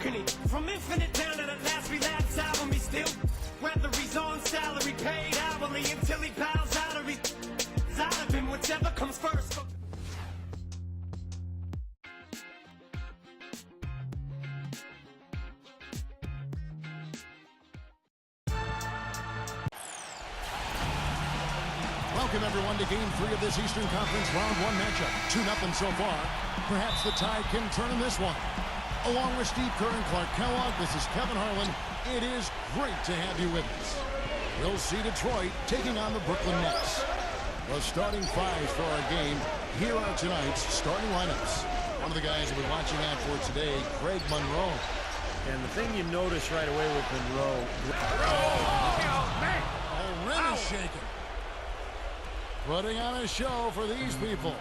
balcony. From infinite down to the last relapse album, he still, whether he's on salary, paid hourly, until he bows out or he's out of him, whichever comes first. Welcome, everyone, to Game 3 of this Eastern Conference Round 1 matchup. 2-0 so far. Perhaps the Tide can turn in this one. Along with Steve Kerr and Clark Kellogg, this is Kevin Harlan. It is great to have you with us. We'll see Detroit taking on the Brooklyn Nets. The starting fives for our game. Here are tonight's starting lineups. One of the guys we'll be watching out for today, Greg Monroe. And the thing you notice right away with Monroe... Already shaken. Putting on a show for these people.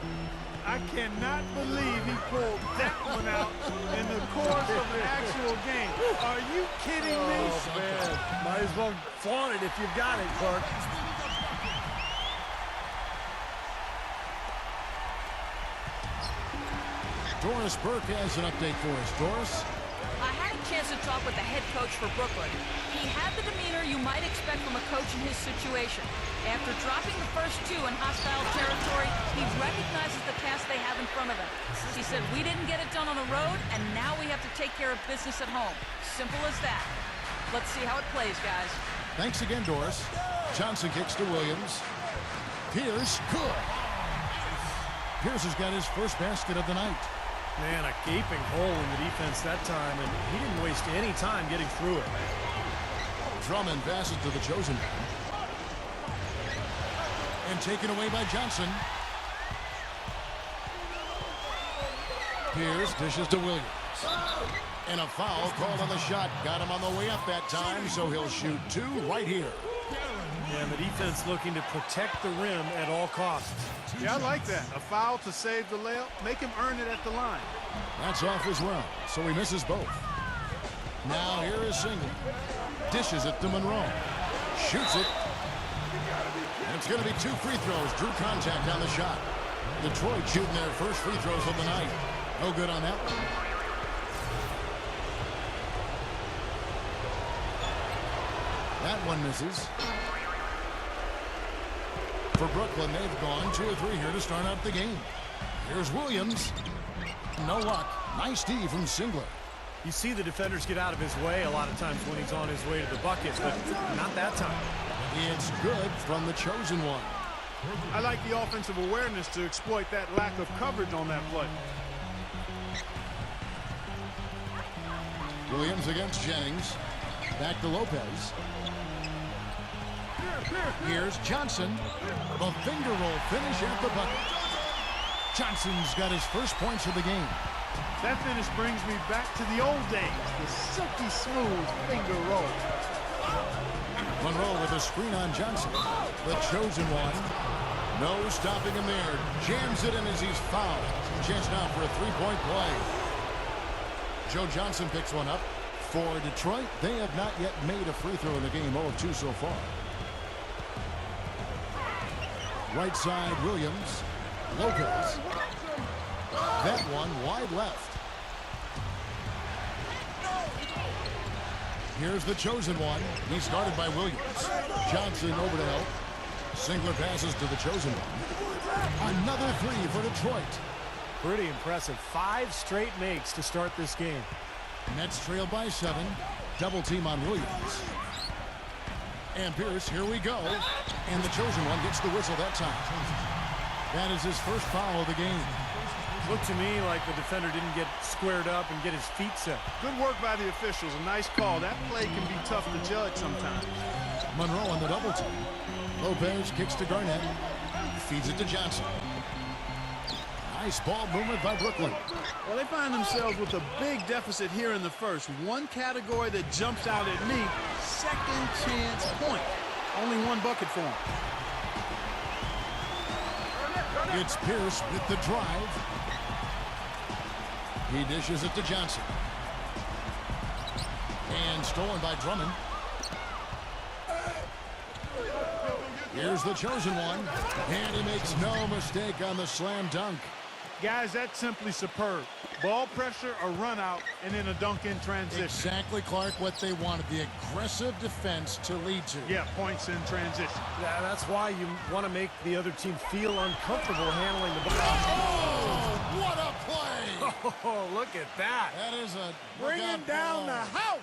I cannot believe he pulled that one out in the course of an actual game. Are you kidding me? Oh, man. Might as well flaunt it if you've got it, Clark. Doris Burke has an update for us. Doris? I had a chance to talk with the head coach for Brooklyn. He had the demeanor you might expect from a coach in his situation. After dropping the first two in hostile territory, he recognizes the task they have in front of him. He said, we didn't get it done on the road, and now we have to take care of business at home. Simple as that. Let's see how it plays, guys. Thanks again, Doris. Johnson kicks to Williams. Pierce, good. Pierce has got his first basket of the night. Man, a gaping hole in the defense that time, and he didn't waste any time getting through it. Drummond passes to the chosen one. And taken away by Johnson. Pierce dishes to Williams. And a foul called on the shot. Got him on the way up that time, so he'll shoot two right here. And the defense looking to protect the rim at all costs. Yeah, I like that. A foul to save the layup. Make him earn it at the line. That's off as well, so he misses both. Now here is Single. Dishes it to Monroe. Shoots it. And it's going to be two free throws. Drew contact on the shot. Detroit shooting their first free throws of the night. No good on that one. That one misses. For Brooklyn, they've gone 2 or 3 here to start out the game. Here's Williams. No luck. Nice D from Singler. You see the defenders get out of his way a lot of times when he's on his way to the bucket, but not that time. It's good from the chosen one. I like the offensive awareness to exploit that lack of coverage on that play. Williams against Jennings. Back to Lopez. Here's Johnson. The finger roll finish at the bucket. Johnson's got his first points of the game. That finish brings me back to the old days. The silky smooth finger roll. Monroe with a screen on Johnson. The chosen one. No stopping him there. Jams it in as he's fouled. Chance now for a three-point play. Joe Johnson picks one up. For Detroit, they have not yet made a free throw in the game. 0 of 2 so far. Right side, Williams. Lopez. That one wide left. Here's the chosen one. He's started by Williams. Johnson over to help. Singler passes to the chosen one. Another three for Detroit. Pretty impressive. 5 straight makes to start this game. Nets trail by 7. Double team on Williams. And Pierce, here we go. And the chosen one gets the whistle that time. That is his first foul of the game. Looked to me like the defender didn't get squared up and get his feet set. Good work by the officials. A nice call. That play can be tough to judge sometimes. Monroe on the double team. Lopez kicks to Garnett. Feeds it to Johnson. Nice ball movement by Brooklyn. Well, they find themselves with a big deficit here in the first. One category that jumps out at me, second chance point. Only one bucket for them. It's Pierce with the drive. He dishes it to Johnson. And stolen by Drummond. Here's the chosen one. And he makes no mistake on the slam dunk. Guys, that's simply superb. Ball pressure, a run out, and then a dunk in transition. Exactly, Clark, what they wanted, the aggressive defense to lead to. Yeah, points in transition. Yeah, that's why you want to make the other team feel uncomfortable handling the ball. Oh, what a play! Oh, look at that. That is a Bringing down the house.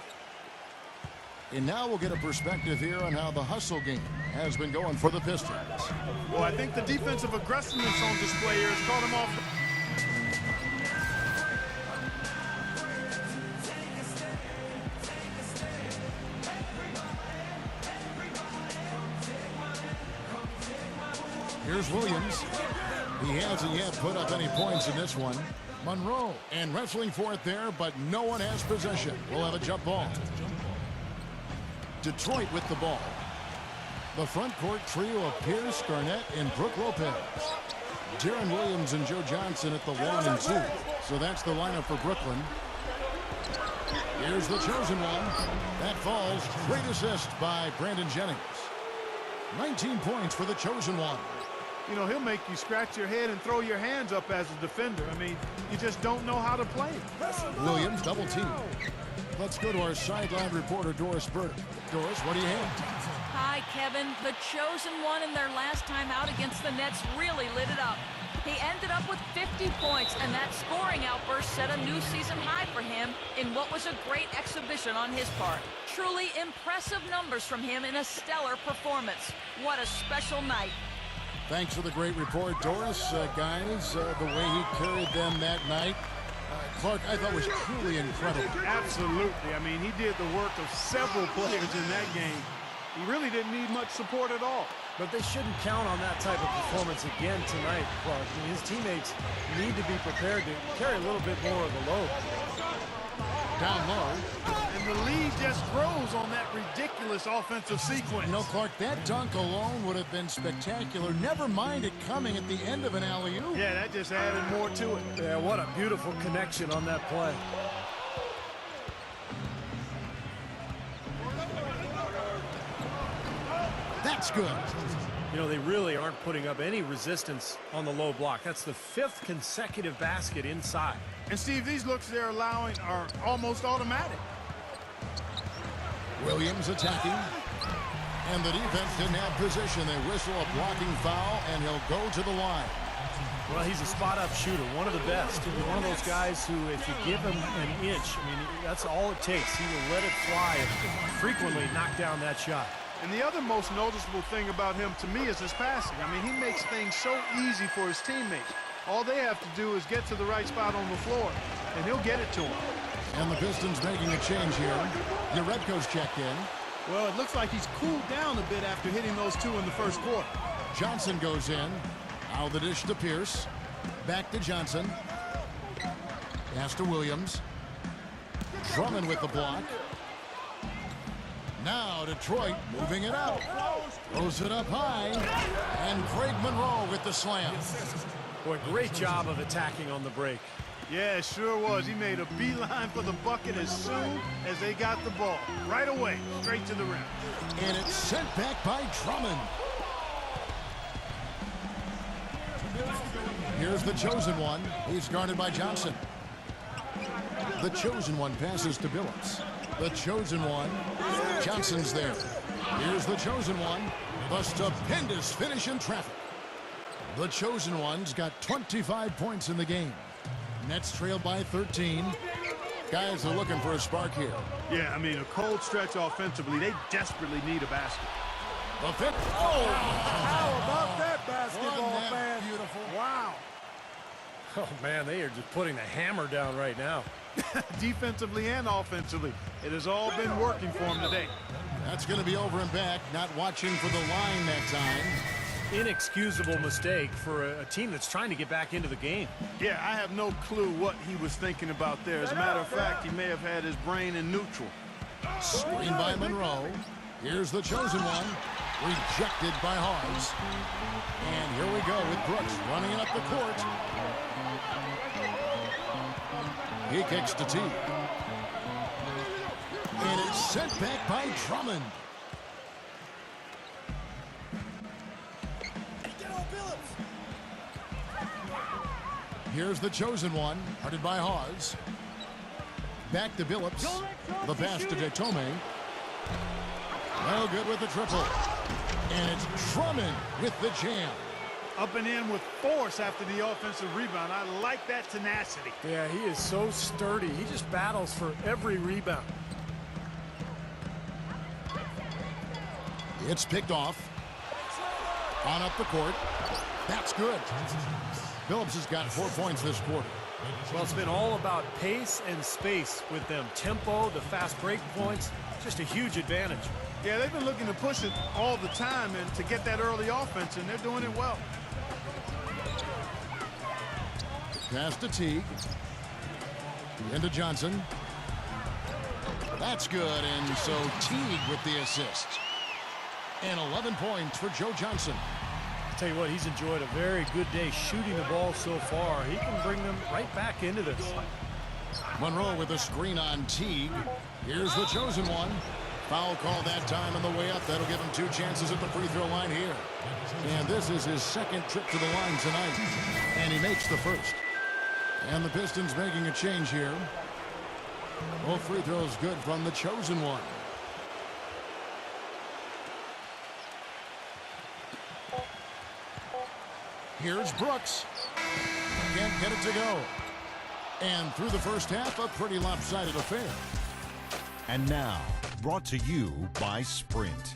And now we'll get a perspective here on how the hustle game has been going for the Pistons. Well, I think the defensive aggressiveness on display here has caught him off. Here's Williams. He hasn't yet put up any points in this one. Monroe and wrestling for it there, but no one has possession. We'll have a jump ball. Detroit with the ball. The front court trio of Pierce, Garnett, and Brook Lopez. Deron Williams and Joe Johnson at the 1 and 2. So that's the lineup for Brooklyn. Here's the chosen one. That falls. Great assist by Brandon Jennings. 19 points for the chosen one. You know, he'll make you scratch your head and throw your hands up as a defender. I mean, you just don't know how to play. Williams double team. Let's go to our sideline reporter, Doris Burdick. Doris, what do you have? Hi, Kevin. The chosen one in their last time out against the Nets really lit it up. He ended up with 50 points, and that scoring outburst set a new season high for him in what was a great exhibition on his part. Truly impressive numbers from him in a stellar performance. What a special night. Thanks for the great report, Doris. Guys, the way he carried them that night, Clark, I thought was truly incredible. Absolutely. I mean, he did the work of several players in that game. He really didn't need much support at all. But they shouldn't count on that type of performance again tonight, Clark. I mean, his teammates need to be prepared to carry a little bit more of the load. Down low. And the lead just grows on that ridiculous offensive sequence. No, Clark, that dunk alone would have been spectacular. Never mind it coming at the end of an alley-oop. Yeah, that just added more to it. Yeah, what a beautiful connection on that play. That's good. You know, they really aren't putting up any resistance on the low block. That's the 5th consecutive basket inside. And Steve, these looks they're allowing are almost automatic. Williams attacking. And the defense didn't have position. They whistle a blocking foul, and he'll go to the line. Well, he's a spot-up shooter, one of the best. He's one of those guys who, if you give him an inch, I mean, that's all it takes. He will let it fly and frequently knock down that shot. And the other most noticeable thing about him to me is his passing. I mean, he makes things so easy for his teammates. All they have to do is get to the right spot on the floor, and he'll get it to them. And the Pistons making a change here. Uredko's checked in. Well, it looks like he's cooled down a bit after hitting those two in the first quarter. Johnson goes in. Now the dish to Pierce. Back to Johnson. Pass to Williams. Drummond with the block. Now Detroit moving it up. Throws it up high. And Craig Monroe with the slam. Boy, great job of attacking on the break. Yeah, it sure was. He made a beeline for the bucket as soon as they got the ball. Right away, straight to the rim. And it's sent back by Drummond. Here's the chosen one. He's guarded by Johnson. The chosen one passes to Billups. The chosen one. Johnson's there. Here's the chosen one. The stupendous finish in traffic. The chosen one's got 25 points in the game. Nets trailed by 13. Guys are looking for a spark here. Yeah, I mean, a cold stretch offensively. They desperately need a basket. The fifth. Oh, how about that basketball, fan? Beautiful. Wow. Oh, man, they are just putting the hammer down right now. Defensively and offensively. It has all been working for him today. That's going to be over and back. Not watching for the line that time. Inexcusable mistake for a team that's trying to get back into the game. Yeah, I have no clue what he was thinking about there. As a matter of fact, he may have had his brain in neutral. Screen by Monroe. Here's the chosen one. Rejected by Hawes. And here we go with Brooks running it up the court. He kicks to T. And it's sent back by Drummond. Here's the chosen one, headed by Hawes. Back to Billups. The pass to Detome. Well, good with the triple. And it's Drummond with the jam. Up and in with force after the offensive rebound. I like that tenacity. Yeah, he is so sturdy. He just battles for every rebound. It's picked off. On up the court. That's good. Billups has got 4 points this quarter. Well, it's been all about pace and space with them. Tempo, the fast break points, just a huge advantage. Yeah, they've been looking to push it all the time and to get that early offense, and they're doing it well. Pass to Teague. Into Johnson. That's good, and so Teague with the assist. And 11 points for Joe Johnson. I'll tell you what, he's enjoyed a very good day shooting the ball so far. He can bring them right back into this. Monroe with a screen on Teague. Here's the chosen one. Foul call that time on the way up. That'll give him 2 chances at the free throw line here. And this is his second trip to the line tonight. And he makes the first. And the Pistons making a change here. Both free throws good from the chosen one. Here's Brooks. Can't get it to go. And through the first half, a pretty lopsided affair. And now, brought to you by Sprint.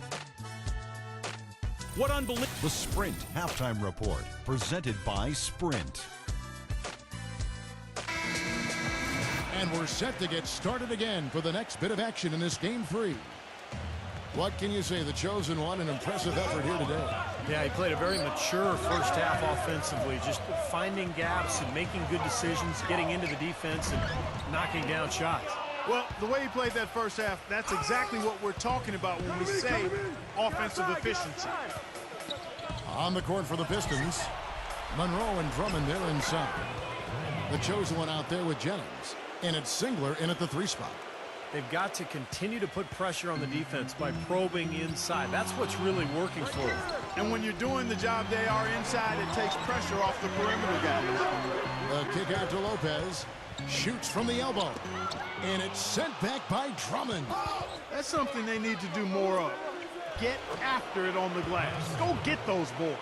What unbelievable. The Sprint Halftime Report, presented by Sprint. And we're set to get started again for the next bit of action in this Game 3. What can you say? The chosen one, an impressive effort here today. Yeah, he played a very mature first half offensively, just finding gaps and making good decisions, getting into the defense and knocking down shots. Well, the way he played that first half, that's exactly what we're talking about when we say offensive efficiency. On the court for the Pistons, Monroe and Drummond, they're inside. The chosen one out there with Jennings. And it's Singler in at the 3 spot. They've got to continue to put pressure on the defense by probing inside. That's what's really working for them. And when you're doing the job they are inside, it takes pressure off the perimeter guys. The kick out to Lopez. Shoots from the elbow. And it's sent back by Drummond. That's something they need to do more of. Get after it on the glass. Go get those boards.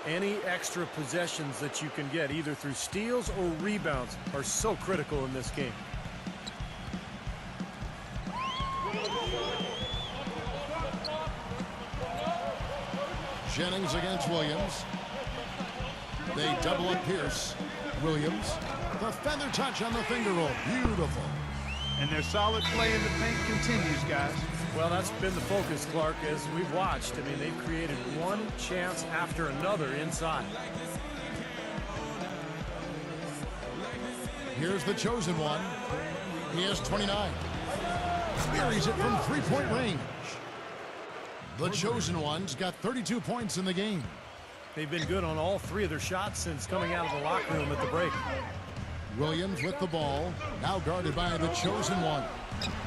Any extra possessions that you can get, either through steals or rebounds, are so critical in this game. Jennings against Williams. They double up Pierce. Williams. The feather touch on the finger roll. Beautiful. And their solid play in the paint continues, guys. Well, that's been the focus, Clark, as we've watched. I mean, they've created one chance after another inside. Here's the chosen one. He has 29. Buries it from 3-point range. The chosen one's got 32 points in the game. They've been good on all 3 of their shots since coming out of the locker room at the break. Williams with the ball. Now guarded by the chosen one.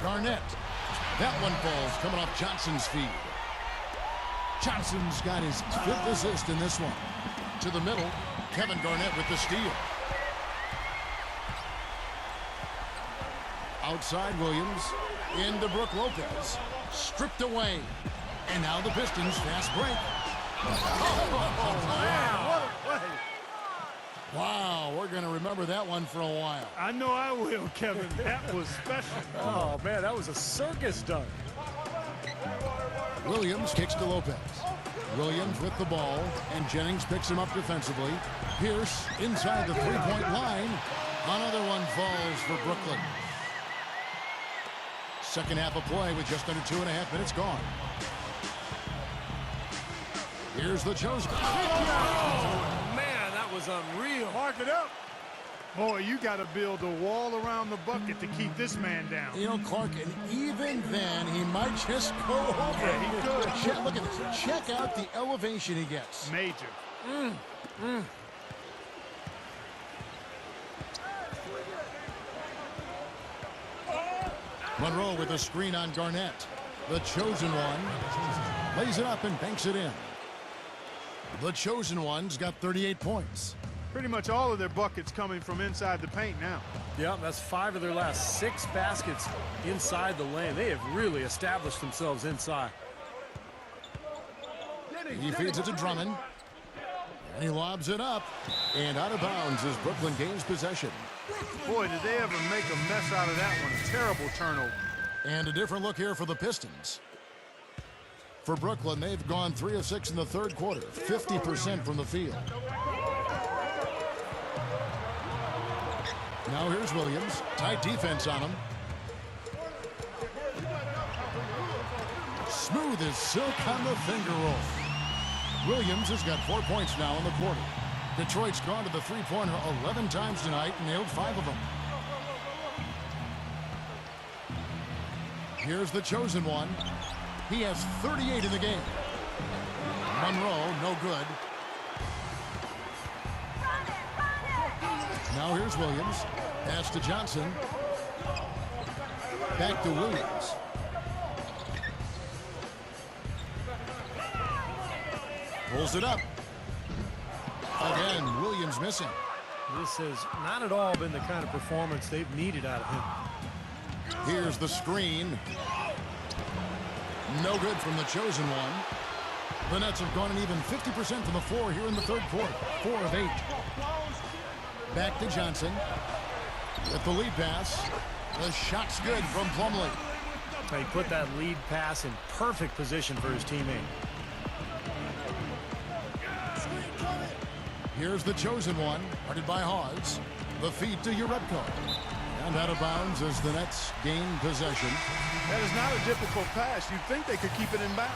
Garnett. That one falls coming off Johnson's feet. Johnson's got his 5th assist in this one. To the middle. Kevin Garnett with the steal. Outside Williams. Into Brook Lopez. Stripped away. And now the Pistons fast break. Wow, we're going to remember that one for a while. I know I will, Kevin. That was special. Oh, man, that was a circus dunk. Williams kicks to Lopez. Williams with the ball, and Jennings picks him up defensively. Pierce inside the 3-point line. Another one falls for Brooklyn. Second half of play with just under 2.5 minutes gone. Here's the chosen. Oh, man, that was unreal. Mark it up. Boy, you got to build a wall around the bucket to keep this man down. You know, Clark, and even then, he might just go over. Yeah, he could. Look at this. Check out the elevation he gets. Major. Monroe with a screen on Garnett. The chosen one lays it up and banks it in. The chosen one's got 38 points. Pretty much all of their buckets coming from inside the paint now. Yeah, that's 5 of their last 6 baskets inside the lane. They have really established themselves inside. He feeds it to Drummond. And he lobs it up. And out of bounds as Brooklyn gains possession. Boy, did they ever make a mess out of that one. A terrible turnover. And a different look here for the Pistons. For Brooklyn, they've gone 3 of 6 in the third quarter, 50% from the field. Now here's Williams. Tight defense on him. Smooth as silk on the finger roll. Williams has got 4 points now in the quarter. Detroit's gone to the three-pointer 11 times tonight and nailed 5 of them. Here's the chosen one. He has 38 in the game. Monroe, no good. Now here's Williams. Pass to Johnson. Back to Williams. Pulls it up. Again, Williams missing. This has not at all been the kind of performance they've needed out of him. Here's the screen. No good from the chosen one. The Nets have gone an even 50% from the floor here in the third quarter. 4 of 8. Back to Johnson. With the lead pass. The shot's good from Plumlee. He put that lead pass in perfect position for his teammate. Here's the chosen one, guarded by Hawes. The feed to Urebko. And out of bounds as the Nets gain possession. That is not a difficult pass. You'd think they could keep it in bounds.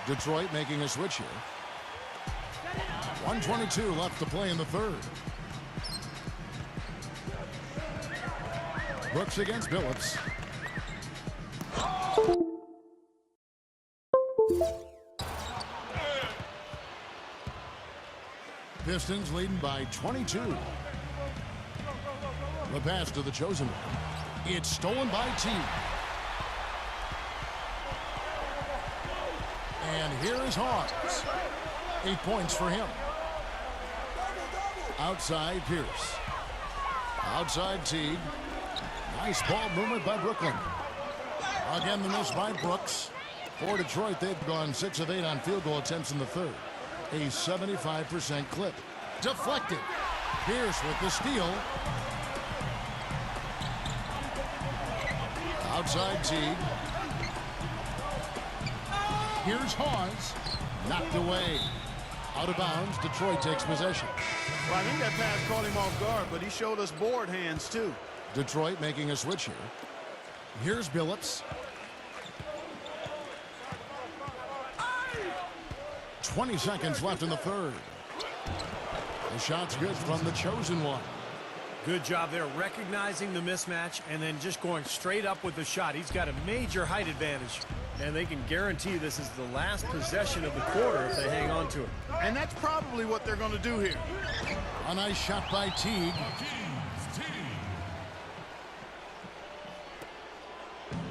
Detroit making a switch here. 1:22 left to play in the third. Brooks against Billups. Pistons leading by 22. The pass to the chosen one. It's stolen by T. And here is Hawes. 8 points for him. Outside Pierce. Outside Teague. Nice ball movement by Brooklyn. Again the miss by Brooks. For Detroit, they've gone 6 of 8 on field goal attempts in the third. A 75% clip. Deflected. Pierce with the steal. Outside Teague. Here's Hawes. Knocked away. Out of bounds. Detroit takes possession. Well, I think that pass caught him off guard, but he showed us board hands, too. Detroit making a switch here. Here's Billups. 20 seconds left in the third. The shot's good from the chosen one. Good job there recognizing the mismatch and then just going straight up with the shot. He's got a major height advantage, and they can guarantee this is the last possession of the quarter if they hang on to it. And that's probably what they're going to do here. A nice shot by Teague.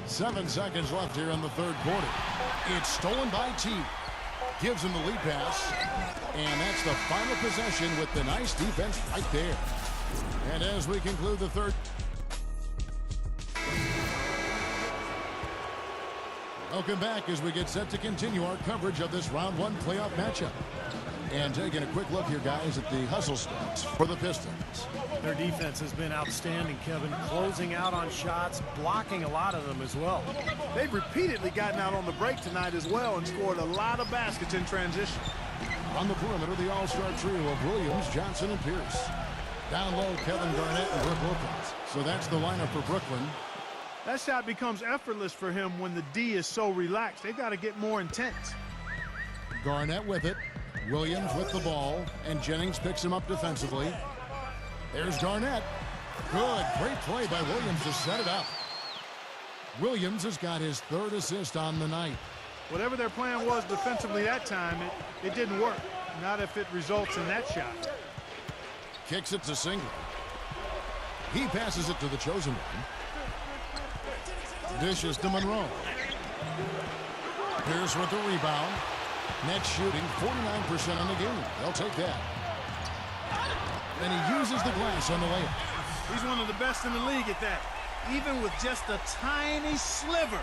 7 seconds left here in the third quarter. It's stolen by Teague. Gives him the lead pass. And that's the final possession with the nice defense right there. And as we conclude the third. Welcome back as we get set to continue our coverage of this round 1 playoff matchup. And taking a quick look here, guys, at the hustle stats for the Pistons. Their defense has been outstanding, Kevin. Closing out on shots, blocking a lot of them as well. They've repeatedly gotten out on the break tonight as well and scored a lot of baskets in transition. On the perimeter, the all-star trio of Williams, Johnson, and Pierce. Down low, Kevin Garnett and Brook Lopez. So that's the lineup for Brooklyn. That shot becomes effortless for him when the D is so relaxed. They've got to get more intense. Garnett with it. Williams with the ball, and Jennings picks him up defensively. There's Garnett. Good, great play by Williams to set it up. Williams has got his 3rd assist on the night. Whatever their plan was defensively that time, it didn't work. Not if it results in that shot. Kicks it to Single. He passes it to the chosen one. Dishes to Monroe. Pierce with the rebound. Nets shooting 49% on the game. They'll take that. And he uses the glass on the layup. He's one of the best in the league at that. Even with just a tiny sliver,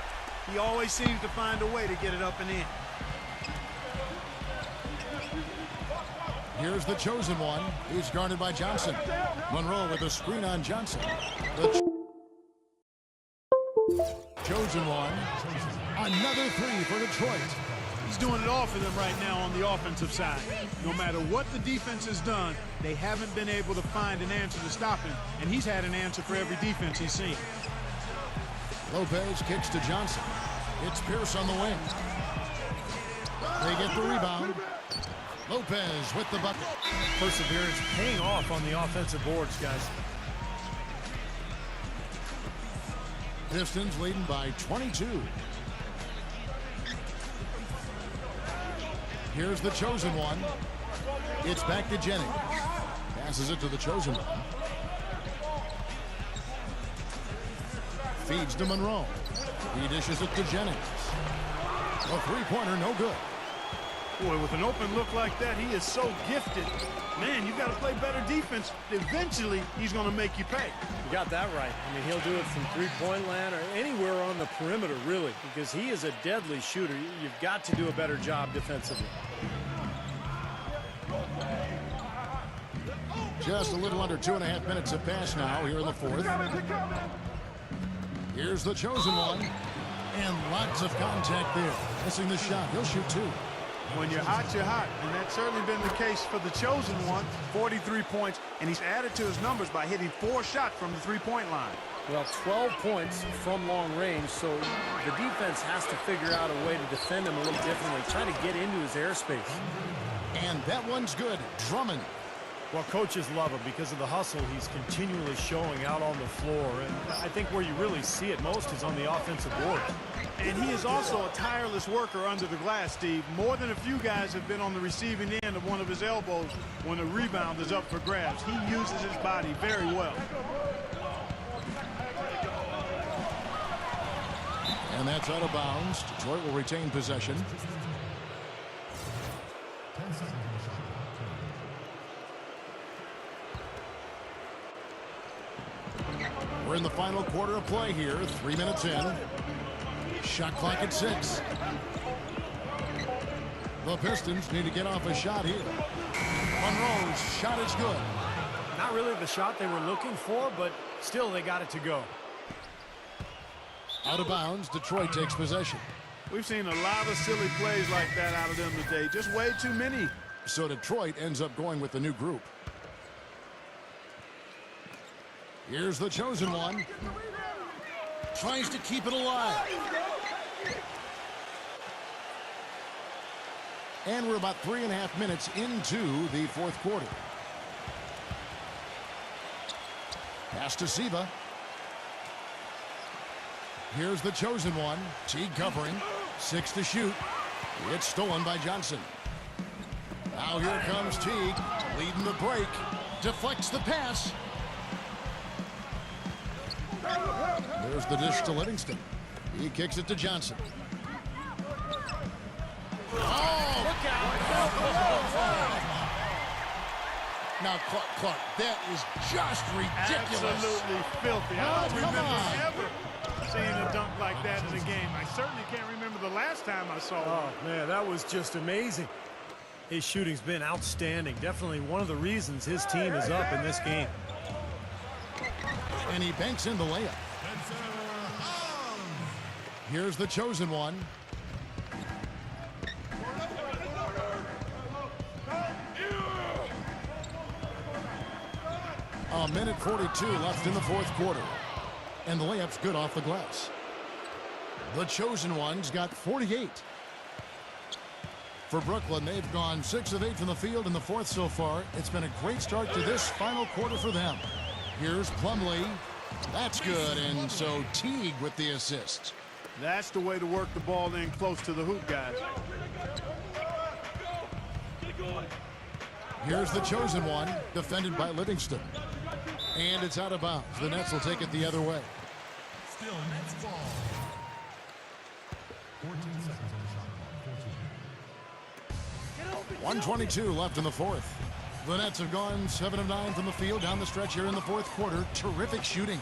he always seems to find a way to get it up and in. Here's the chosen one. He's guarded by Johnson. Monroe with a screen on Johnson. The chosen one. Another three for Detroit. He's doing it all for them right now on the offensive side. No matter what the defense has done, they haven't been able to find an answer to stop him, and he's had an answer for every defense he's seen. Lopez kicks to Johnson. It's Pierce on the wing. They get the rebound. Lopez with the bucket. Perseverance paying off on the offensive boards, guys. Pistons leading by 22. Here's the chosen one. It's back to Jennings. Passes it to the chosen one. Feeds to Monroe. He dishes it to Jennings. A three-pointer, no good. Boy, with an open look like that, he is so gifted. Man, you got to play better defense. Eventually, he's going to make you pay. You got that right. I mean, he'll do it from three-point land or anywhere on the perimeter, really, because he is a deadly shooter. You've got to do a better job defensively. Just a little under 2.5 minutes have passed now here in the fourth. Here's the chosen one. And lots of contact there. Missing the shot. He'll shoot two. When you're hot, you're hot. And that's certainly been the case for the chosen one. 43 points, and he's added to his numbers by hitting 4 shots from the three-point line. Well, 12 points from long range, so the defense has to figure out a way to defend him a little differently, try to get into his airspace. And that one's good. Drummond. Well, coaches love him because of the hustle he's continually showing out on the floor. And I think where you really see it most is on the offensive board. And he is also a tireless worker under the glass, Steve. More than a few guys have been on the receiving end of one of his elbows when a rebound is up for grabs. He uses his body very well. And that's out of bounds. Detroit will retain possession. We're in the final quarter of play here. 3 minutes in. Shot clock at 6. The Pistons need to get off a shot here. Monroe's shot is good. Not really the shot they were looking for, but still they got it to go. Out of bounds, Detroit takes possession. We've seen a lot of silly plays like that out of them today. Just way too many. So Detroit ends up going with the new group. Here's the chosen one. Tries to keep it alive. And we're about 3.5 minutes into the fourth quarter. Pass to Siva. Here's the chosen one. Teague covering. 6 to shoot. It's stolen by Johnson. Now here comes Teague. Leading the break. Deflects the pass. There's the dish to Livingston. He kicks it to Johnson. Oh! Look out! Now, Clark, that is just ridiculous. Absolutely filthy. I don't come remember on. ever seeing a dunk like that in a game. I certainly can't remember the last time I saw Oh, man, that was just amazing. His shooting's been outstanding. Definitely one of the reasons his team is up in this game. And he banks in the layup. Here's the chosen one. A minute 42 left in the fourth quarter. And the layup's good off the glass. The chosen one's got 48. For Brooklyn, they've gone 6 of 8 from the field in the fourth so far. It's been a great start to this final quarter for them. Here's Plumlee. That's good, and so Teague with the assist. That's the way to work the ball in close to the hoop, guys. Here's the chosen one, defended by Livingston. And it's out of bounds. The Nets will take it the other way. Still Nets ball. 14 seconds on the shot clock. 14. 1:22 left in the fourth. The Nets have gone 7 of 9 from the field down the stretch here in the fourth quarter. Terrific shooting.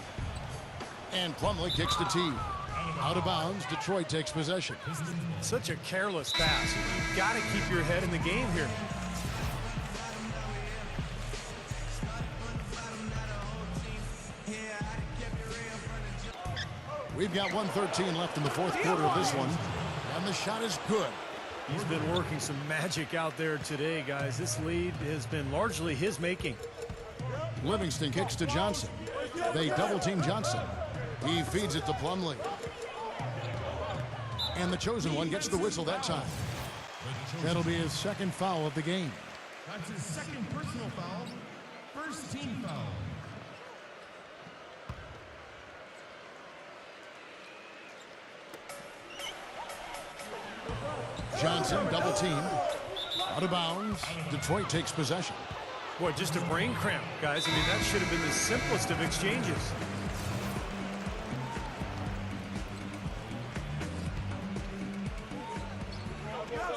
And Plumlee kicks to T. Out of bounds, Detroit takes possession. Such a careless pass. You've got to keep your head in the game here. We've got 1:13 left in the fourth quarter of this one. And the shot is good. He's been working some magic out there today, guys. This lead has been largely his making. Livingston kicks to Johnson. They double-team Johnson. He feeds it to Plumlee. And the chosen one gets the whistle that time. That'll be his second foul of the game. That's his second personal foul. First team foul. Johnson double-teamed. Out of bounds. Detroit takes possession. Boy, just a brain cramp, guys. I mean, that should have been the simplest of exchanges.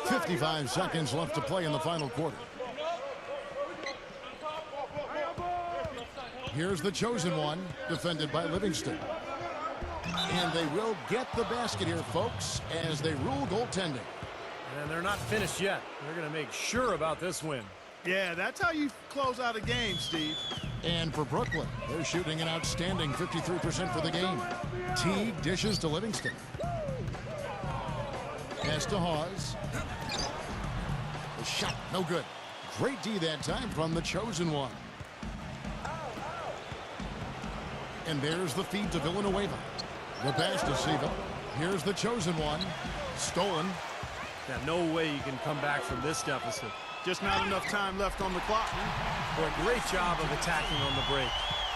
.55 seconds left to play in the final quarter. Here's the chosen one, defended by Livingston. And they will get the basket here, folks, as they rule goaltending. And they're not finished yet. They're going to make sure about this win. Yeah, that's how you close out a game, Steve. And for Brooklyn, they're shooting an outstanding 53% for the game. Teague dishes to Livingston. Pass to Hawes. The shot, no good. Great D that time from the chosen one. And there's the feed to Villanueva. The pass to Siva. Here's the chosen one. Stolen. Yeah, no way you can come back from this deficit. Just not enough time left on the clock. Boy, great job of attacking on the break.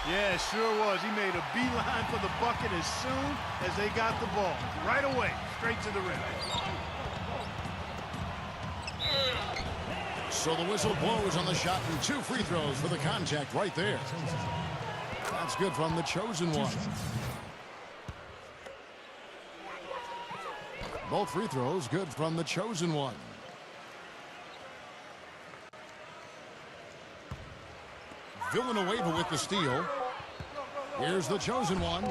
Yeah, sure was. He made a beeline for the bucket as soon as they got the ball. Right away, straight to the rim. So the whistle blows on the shot and 2 free throws for the contact right there. That's good from the chosen one. Both free throws good from the chosen one. Villanueva with the steal. Here's the chosen one.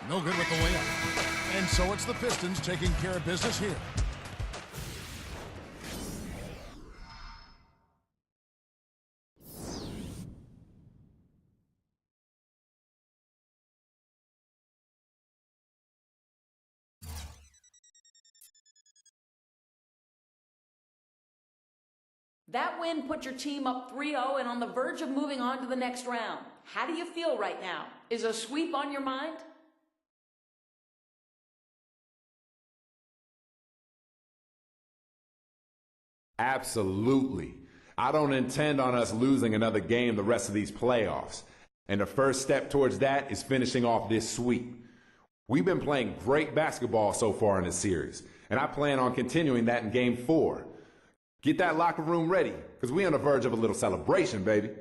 No good with the layup. And so it's the Pistons taking care of business here. That win put your team up 3-0 and on the verge of moving on to the next round. How do you feel right now? Is a sweep on your mind? Absolutely. I don't intend on us losing another game the rest of these playoffs. And the first step towards that is finishing off this sweep. We've been playing great basketball so far in this series, and I plan on continuing that in Game 4. Get that locker room ready, because we're on the verge of a little celebration, baby.